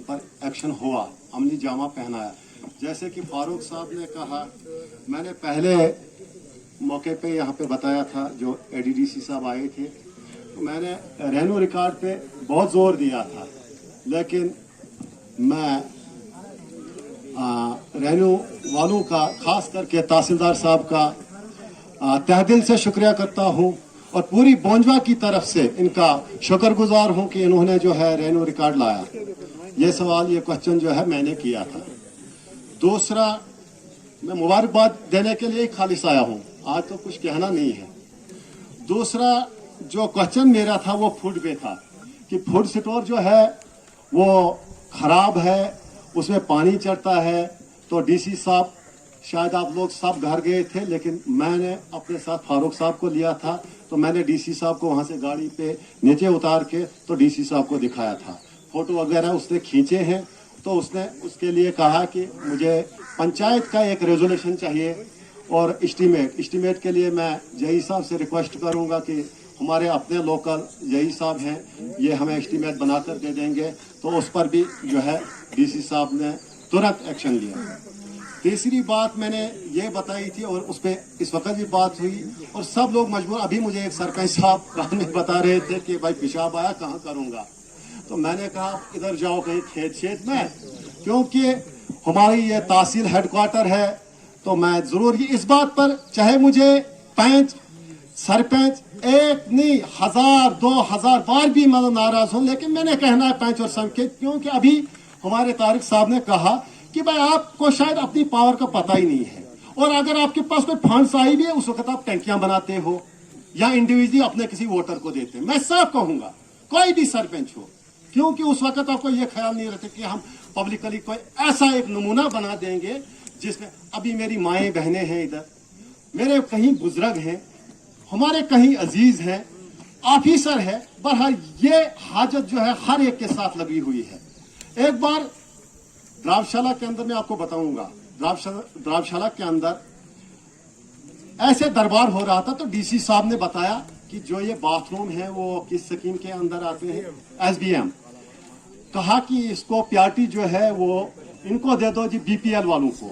पर एक्शन हुआ, अमली जामा पहनाया। जैसे कि फारूक साहब ने कहा, मैंने पहले मौके पे यहाँ पे बताया था, जो एडीडीसी साहब आए थे, तो मैंने रेनो रिकॉर्ड पे बहुत जोर दिया था, लेकिन मैं रेनो वालों का, खास करके तहसीलदार साहब का तहे दिल से शुक्रिया करता हूँ और पूरी बोंजवा की तरफ से इनका शुक्रगुजार हूँ कि इन्होंने जो है रेनो रिकॉर्ड लाया। ये सवाल, ये क्वेश्चन जो है मैंने किया था। दूसरा, मैं मुबारकबाद देने के लिए ही खालिस आया हूँ, आज तो कुछ कहना नहीं है। दूसरा जो क्वेश्चन मेरा था वो फूड पे था कि फूड स्टोर जो है वो खराब है, उसमें पानी चढ़ता है। तो डीसी साहब, शायद आप लोग सब घर गए थे, लेकिन मैंने अपने साथ फारूक साहब को लिया था, तो मैंने डीसी साहब को वहां से गाड़ी पे नीचे उतार के तो डीसी साहब को दिखाया था। फोटो वगैरह उसने खींचे हैं। तो उसने उसके लिए कहा कि मुझे पंचायत का एक रेजोल्यूशन चाहिए और एस्टीमेट के लिए मैं जई साहब से रिक्वेस्ट करूंगा कि हमारे अपने लोकल जई साहब हैं, ये हमें एस्टीमेट बनाकर दे देंगे। तो उस पर भी जो है डीसी साहब ने तुरंत एक्शन लिया। तीसरी बात मैंने ये बताई थी और उस पर इस वक्त भी बात हुई और सब लोग मजबूर, अभी मुझे एक सरपंच साहब काम में बता रहे थे कि भाई पेशाब आया, कहाँ करूँगा। तो मैंने कहा इधर जाओ कहीं खेत में, क्योंकि हमारी ये तहसील हेडक्वार्टर है। तो मैं जरूर इस बात पर, चाहे मुझे पंच सरपंच एक नहीं 1000 2000 बार भी मैं नाराज हूं, लेकिन मैंने कहना है पंच और संकेत, क्योंकि अभी हमारे तारिक साहब ने कहा कि भाई आपको शायद अपनी पावर का पता ही नहीं है, और अगर आपके पास कोई फंड्स आई भी है उस वक्त आप टैंकियां बनाते हो या इंडिविजुअली अपने किसी वोटर को देते हैं। मैं साफ कहूंगा, कोई भी सरपंच हो, क्योंकि उस वक्त आपको ये ख्याल नहीं रहता कि हम पब्लिकली कोई ऐसा एक नमूना बना देंगे जिसमें, अभी मेरी माएँ बहनें हैं इधर, मेरे कहीं बुजुर्ग हैं, हमारे कहीं अजीज हैं, ऑफिसर है, बहरहाल ये हाजत जो है हर एक के साथ लगी हुई है। एक बार द्रावशाला के अंदर मैं आपको बताऊंगा, द्रावशाला के अंदर ऐसे दरबार हो रहा था, तो डीसी साहब ने बताया कि जो ये बाथरूम है वो किस स्कीम के अंदर आते हैं, एसबीएम। कहा कि इसको प्याटी जो है वो इनको दे दो जी, बीपीएल वालों को।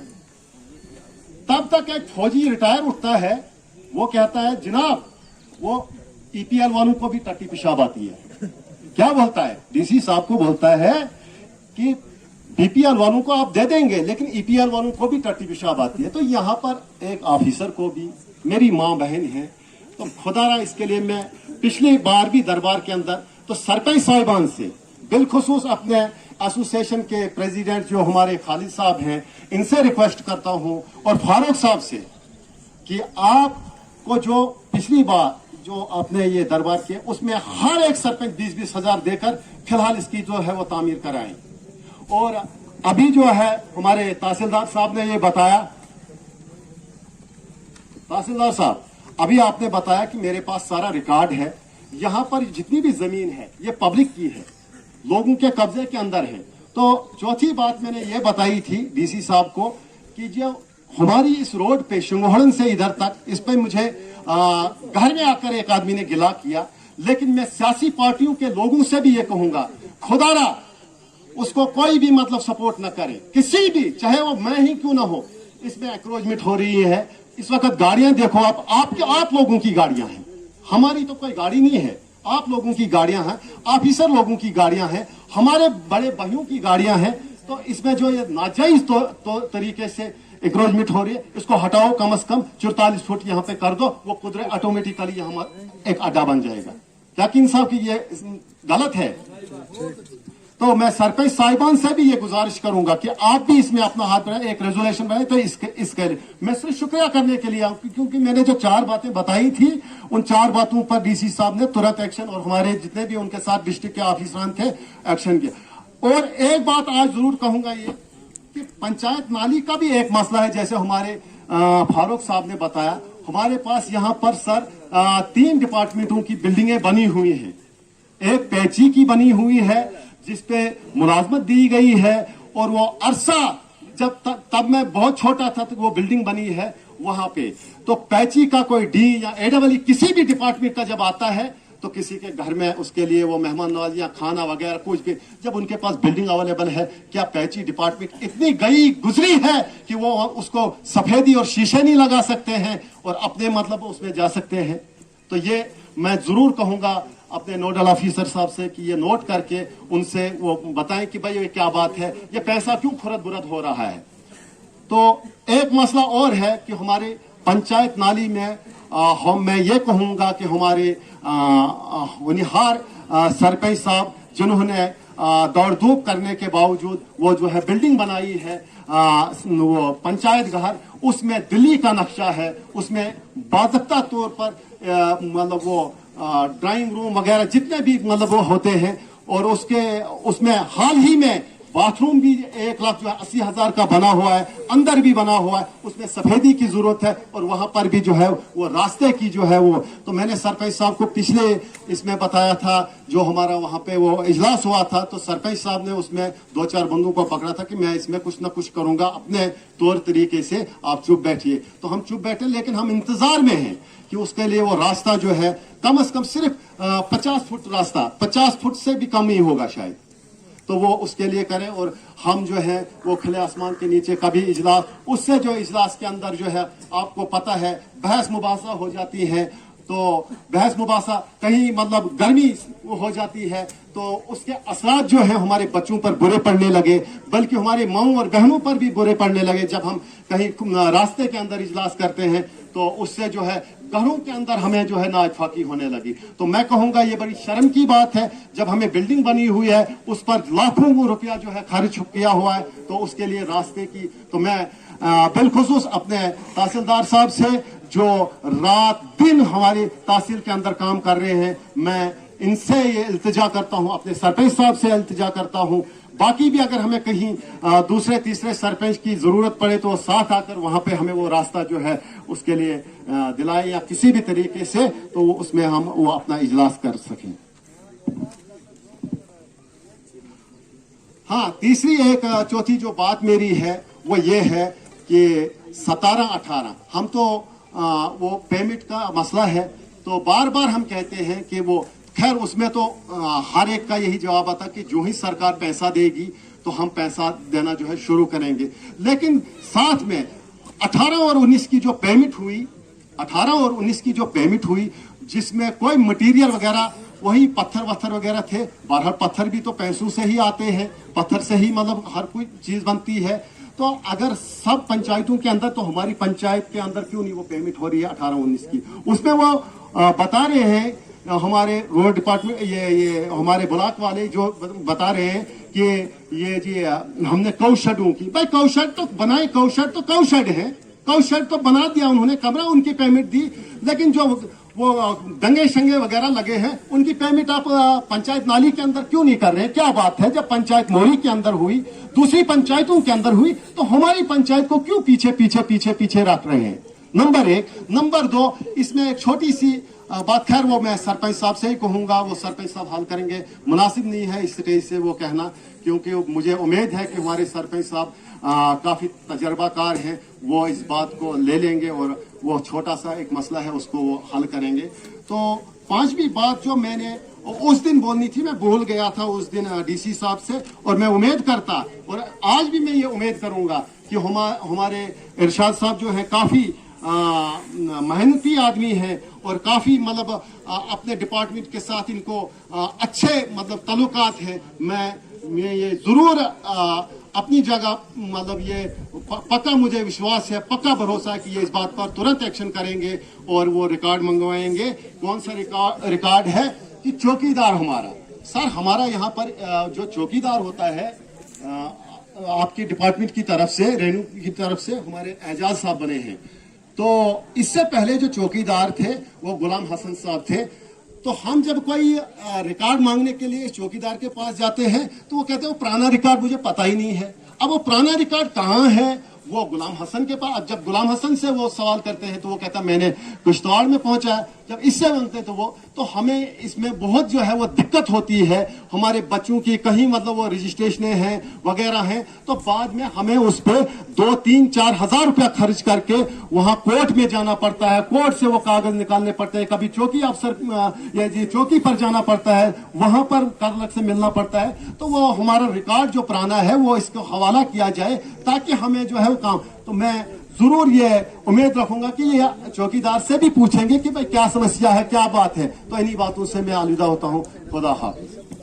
तब तक एक फौजी रिटायर उठता है, वो कहता है जनाब वो ईपीएल वालों को भी टट्टी पेशाब आती है। क्या बोलता है? डीसी साहब को बोलता है कि बीपीएल वालों को आप दे देंगे, लेकिन ईपीएल वालों को भी टट्टी पेशाब आती है। तो यहाँ पर एक ऑफिसर को भी, मेरी माँ बहन है, तो खुदारा इसके लिए मैं पिछली बार भी दरबार के अंदर तो सरपंच साहिबान से, बिलखुसूस अपने एसोसिएशन के प्रेसिडेंट जो हमारे खालिद साहब हैं, इनसे रिक्वेस्ट करता हूँ और फारूक साहब से कि आपको जो पिछली बार जो आपने ये दरबार किया, उसमें हर एक सरपंच 20-20 हजार देकर फिलहाल इसकी जो है वो तामीर कराएं। और अभी जो है हमारे तहसीलदार साहब ने ये बताया, तहसीलदार साहब अभी आपने बताया कि मेरे पास सारा रिकॉर्ड है, यहाँ पर जितनी भी जमीन है ये पब्लिक की है, लोगों के कब्जे के अंदर है। तो चौथी बात मैंने ये बताई थी डीसी साहब को कि जो हमारी इस रोड पे शिंगोहड़न से इधर तक, इस पे मुझे घर में आकर एक आदमी ने गिला किया, लेकिन मैं सियासी पार्टियों के लोगों से भी ये कहूंगा, खुदारा उसको कोई भी मतलब सपोर्ट न करे, किसी भी, चाहे वो मैं ही क्यों ना हो। इसमें एक्रोचमेंट हो रही है। इस वक्त गाड़ियां देखो आप लोगों की गाड़ियां हैं, हमारी तो कोई गाड़ी नहीं है, आप लोगों की गाड़ियां हैं, ऑफिसर लोगों की गाड़ियां हैं, हमारे बड़े भाइयों की गाड़ियां हैं। तो इसमें जो ये नाजायज तो तरीके से एक्रोचमेंट हो रही है, इसको हटाओ, कम से कम 44 फुट यहाँ पे कर दो, वो कुदरत ऑटोमेटिकली यहाँ एक अड्डा बन जाएगा। लेकिन साहब की ये गलत है। तो मैं सरपंच साहिबान से भी ये गुजारिश करूंगा कि आप भी इसमें अपना हाथ बढ़ाएं, एक रेजोल्यूशन बनाए। तो इसके लिए मैं सिर्फ शुक्रिया करने के लिए आऊँ, क्योंकि मैंने जो 4 बातें बताई थी, उन 4 बातों पर डीसी साहब ने तुरंत एक्शन, और हमारे जितने भी उनके साथ डिस्ट्रिक्ट के ऑफिसरान थे एक्शन किया। और एक बात आज जरूर कहूंगा ये कि पंचायत नाली का भी एक मसला है। जैसे हमारे फारूक साहब ने बताया, हमारे पास यहाँ पर सर 3 डिपार्टमेंटों की बिल्डिंगें बनी हुई हैं। एक पैची की बनी हुई है जिसपे मुलाजमत दी गई है, और वो अरसा जब तब मैं बहुत छोटा था तो वो बिल्डिंग बनी है वहां पे। तो पैची का कोई डी या एडब्ल्यू किसी भी डिपार्टमेंट का जब आता है तो किसी के घर में उसके लिए वो मेहमान नवाजियाँ, खाना वगैरह कुछ भी, जब उनके पास बिल्डिंग अवेलेबल है, क्या पैची डिपार्टमेंट इतनी गई गुजरी है कि वो उसको सफेदी और शीशे नहीं लगा सकते हैं और अपने मतलब उसमें जा सकते हैं? तो ये मैं जरूर कहूंगा अपने नोडल ऑफिसर साहब से कि ये नोट करके उनसे वो बताएं कि भाई ये क्या बात है, ये पैसा क्यों खुरद बुरद हो रहा है। तो एक मसला और है कि हमारे पंचायत नाली में मैं ये कहूंगा कि हमारे होनहार सरपंच साहब जिन्होंने दौड़ धूप करने के बावजूद वो जो है बिल्डिंग बनाई है, वो पंचायत घर, उसमें दिल्ली का नक्शा है, उसमें बाज़ाब्ता तौर पर मतलब वो ड्राइंग रूम वगैरह जितने भी मतलब वो होते हैं, और उसमें हाल ही में बाथरूम भी 1,80,000 का बना हुआ है, अंदर भी बना हुआ है, उसमें सफेदी की जरूरत है, और वहां पर भी जो है वो रास्ते की जो है वो, तो मैंने सरपंच साहब को पिछले इसमें बताया था, जो हमारा वहां पे वो इजलास हुआ था, तो सरपंच साहब ने उसमें 2-4 बंदों को पकड़ा था कि मैं इसमें कुछ ना कुछ करूंगा अपने तौर तरीके से, आप चुप बैठिए। तो हम चुप बैठे, लेकिन हम इंतजार में हैं कि उसके लिए वो रास्ता जो है कम से कम सिर्फ 50 फुट रास्ता, 50 फुट से भी कम ही होगा शायद, तो वो उसके लिए करें। और हम जो है वो खुले आसमान के नीचे कभी इजलास, उससे जो इजलास के अंदर जो है आपको पता है बहस मुबासा हो जाती है, तो बहस मुबासा कहीं मतलब गर्मी हो जाती है, तो उसके असरात जो है हमारे बच्चों पर बुरे पड़ने लगे, बल्कि हमारे माओं और बहनों पर भी बुरे पड़ने लगे। जब हम कहीं रास्ते के अंदर इजलास करते हैं तो उससे जो है घरों के अंदर हमें जो है नाइतफाकी होने लगी। तो मैं कहूंगा ये बड़ी शर्म की बात है, जब हमें बिल्डिंग बनी हुई है उस पर लाखों रुपया जो है खर्च किया हुआ है, तो उसके लिए रास्ते की, तो मैं बिलखुसूस अपने तहसीलदार साहब से जो रात दिन हमारी तहसील के अंदर काम कर रहे हैं, मैं इनसे ये इल्तिजा करता हूं, अपने सरपंच साहब से इल्तिजा करता हूं। बाकी भी अगर हमें कहीं दूसरे तीसरे सरपंच की जरूरत पड़े तो साथ आकर वहां पे हमें वो रास्ता जो है उसके लिए दिलाए, या किसी भी तरीके से तो उसमें हम वो अपना इजलास कर सकें। हाँ, तीसरी एक चौथी जो बात मेरी है वो ये है कि 17-18 हम तो वो पेमेंट का मसला है, तो बार बार हम कहते हैं कि वो, खैर उसमें तो हर एक का यही जवाब आता कि जो ही सरकार पैसा देगी तो हम पैसा देना जो है शुरू करेंगे। लेकिन साथ में 18 और 19 की जो पेमेंट हुई, 18 और 19 की जो पेमेंट हुई, जिसमें कोई मटेरियल वगैरह वही पत्थर वगैरह थे, बहरहाल पत्थर भी तो पैसों से ही आते हैं, पत्थर से ही मतलब हर कोई चीज बनती है। तो अगर सब पंचायतों के अंदर, तो हमारी पंचायत के अंदर क्यों नहीं वो पेमेंट हो रही है 18-19 की? उसमें वो बता रहे हैं हमारे रोड डिपार्टमेंट, ये हमारे ब्लॉक वाले जो बता रहे हैं कि ये जी हमने कौशेडों की, भाई कौशेड तो बनाए, कौशेड तो कौशेड है, कौशेड तो बना दिया उन्होंने, कमरा उनकी पेमेंट दी, लेकिन जो वो दंगे शंगे वगैरह लगे हैं उनकी पेमेंट आप पंचायत नाली के अंदर क्यों नहीं कर रहे हैं? क्या बात है, जब पंचायत मोरी के अंदर हुई, दूसरी पंचायतों के अंदर हुई, तो हमारी पंचायत को क्यों पीछे पीछे पीछे पीछे रख रहे हैं? नंबर 1। नंबर 2, इसमें एक छोटी सी बात, खैर वो मैं सरपंच साहब से ही कहूंगा, वो सरपंच साहब हल करेंगे, मुनासिब नहीं है इस स्टेज से वो कहना, क्योंकि मुझे उम्मीद है कि हमारे सरपंच साहब काफी तजर्बाकार हैं, वो इस बात को ले लेंगे और वो छोटा सा एक मसला है उसको वो हल करेंगे। तो 5वीं बात जो मैंने उस दिन बोलनी थी, मैं भूल गया था उस दिन डीसी साहब से, और मैं उम्मीद करता और आज भी मैं ये उम्मीद करूंगा कि हमारे इरशाद साहब जो है काफी मेहनती आदमी है और काफी मतलब अपने डिपार्टमेंट के साथ इनको अच्छे मतलब ताल्लुकात है। मैं ये जरूर अपनी जगह मतलब ये पक्का मुझे विश्वास है, पक्का भरोसा है कि ये इस बात पर तुरंत एक्शन करेंगे और वो रिकॉर्ड मंगवाएंगे। कौन सा रिकॉर्ड है कि चौकीदार हमारा, सर हमारा यहाँ पर जो चौकीदार होता है आपकी डिपार्टमेंट की तरफ से, रेनू की तरफ से हमारे एजाज साहब बने हैं। तो इससे पहले जो चौकीदार थे वो गुलाम हसन साहब थे। तो हम जब कोई रिकॉर्ड मांगने के लिए चौकीदार के पास जाते हैं तो वो कहते हैं वो पुराना रिकॉर्ड मुझे पता ही नहीं है। अब वो पुराना रिकॉर्ड कहाँ है वो गुलाम हसन के पास, जब गुलाम हसन से वो सवाल करते हैं तो वो कहता मैंने किश्तवाड़ में पहुंचा है, जब इससे बनते तो हमें इसमें बहुत जो है वो दिक्कत होती है हमारे बच्चों की, कहीं मतलब वो रजिस्ट्रेशन हैं वगैरह हैं, तो बाद में हमें उस पर 2-3-4 हजार रुपया खर्च करके वहां कोर्ट में जाना पड़ता है, कोर्ट से वो कागज निकालने पड़ते हैं, कभी चौकी अफसर या चौकी पर जाना पड़ता है, वहां पर कार्यालय से मिलना पड़ता है। तो वो हमारा रिकॉर्ड जो पुराना है वो इसको हवाला किया जाए ताकि हमें जो है वो काम, तो मैं जरूर ये उम्मीद रखूंगा कि ये चौकीदार से भी पूछेंगे कि भाई क्या समस्या है, क्या बात है। तो इन्हीं बातों से मैं अलविदा होता हूँ। खुदा हाफिज।